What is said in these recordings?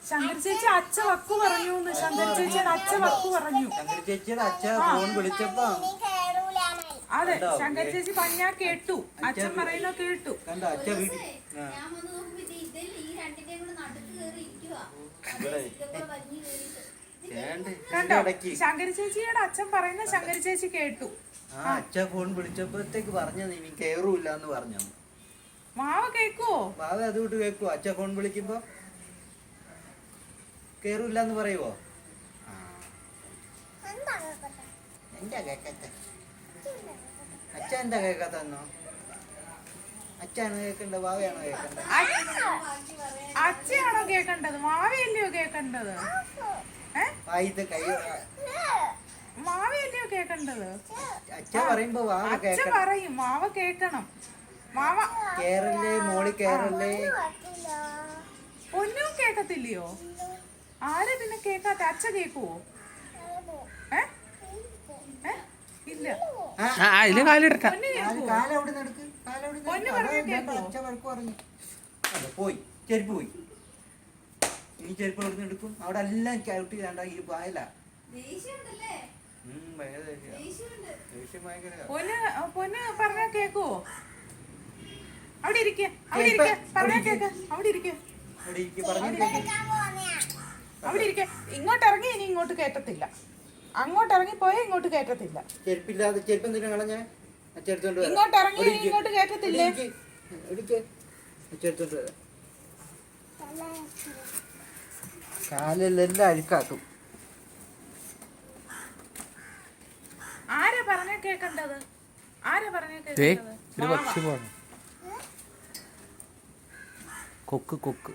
ശങ്കരി ചേച്ചി അച്ഛ വക്കു പറഞ്ഞു. ശങ്കരി ചേച്ചിയുടെ അച്ഛ വക്കു പറഞ്ഞു. ശങ്കരി ചേച്ചിയുടെ അച്ഛ ഫോൺ വിളിച്ചപ്പോ അതെ, ശങ്കരി ചേച്ചി പറഞ്ഞാ കേട്ടു. അച്ഛൻ പറയുന്ന കേട്ടു. കണ്ടോ അച്ഛ വീട്ടിൽ കണ്ടോ ശങ്കരി ചേച്ചിയുടെ അച്ഛൻ പറയുന്ന ശങ്കരി ചേച്ചി കേട്ടു. അച്ഛ ഫോൺ വിളിച്ചപ്പോഴത്തേക്ക് പറഞ്ഞ നീ കേറൂല്ല എന്ന് പറഞ്ഞു. മാവ കേക്കുവോ? മാവ അതുകൊണ്ട് കേക്കുവോ? അച്ഛ ഫോൺ വിളിക്കുമ്പോ കേറൂല്ല എന്ന് പറയുവോ? എന്താ കേക്കത്ത? അച്ഛ എന്താ കേക്കാത്തന്നോ? അച്ഛാണ് കേക്കണ്ടത്? മാവയാണോ കേക്കണ്ടത്? അച്ഛയാണോ കേക്കണ്ടത്? മാവയല്ലയോ കേക്കണ്ടത്? മാവയല്ലയോ കേക്കണ്ടത്? അച്ഛ പറയുമ്പോ അച്ഛ പറയും മാവ കേക്കണം. മാവ കേറല്ലേ മോളി കേറല്ലേ. ഒന്നും കേക്കത്തില്ലയോ? ആരെ പിന്നെ കേക്കാത്ത? അച്ഛ കേക്കുവോ? ഇല്ല. പോയി ചെരുപ്പ് പോയി. ഈ ചെരുപ്പ് എവിടെ നിന്ന് എടുക്കും? അവിടെ എല്ലാം ചവിട്ടി വേണ്ട ഈ പായല. പൊന്ന് പറഞ്ഞാ കേക്കുവോ? അവിടെ ഇരിക്ക, അവിടെ ഇരിക്ക, പറഞ്ഞാ കേക്ക, അവിടെ ഇരിക്ക, അവിടെ ഇരിക്ക. ഇങ്ങോട്ട് ഇറങ്ങി ഇനി ഇങ്ങോട്ട് കേട്ടത്തില്ല. അങ്ങോട്ട് ഇറങ്ങി പോയാ ഇങ്ങോട്ട് കേട്ടത്തില്ല. ചെരുപ്പില്ലാതെ ചെരുപ്പ് എന്തിനാ കളഞ്ഞേ? ഇങ്ങോട്ട് ഇറങ്ങി ഇങ്ങോട്ട് കേട്ടത്തില്ലേ? കാലെല്ലാം അഴുക്കാക്കും. ആരാ പറഞ്ഞ കേക്കണ്ടത്? ആരാ പറഞ്ഞ കേക്കണ്ടത്? കൊക്ക് കൊക്ക്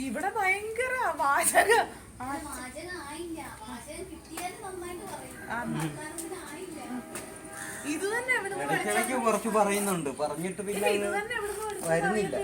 ഇവിടെ ഭയങ്കര വാചക. ഇത് തന്നെ കുറച്ച് പറയുന്നുണ്ട്, പറഞ്ഞിട്ട് പിന്നെ വരുന്നില്ല.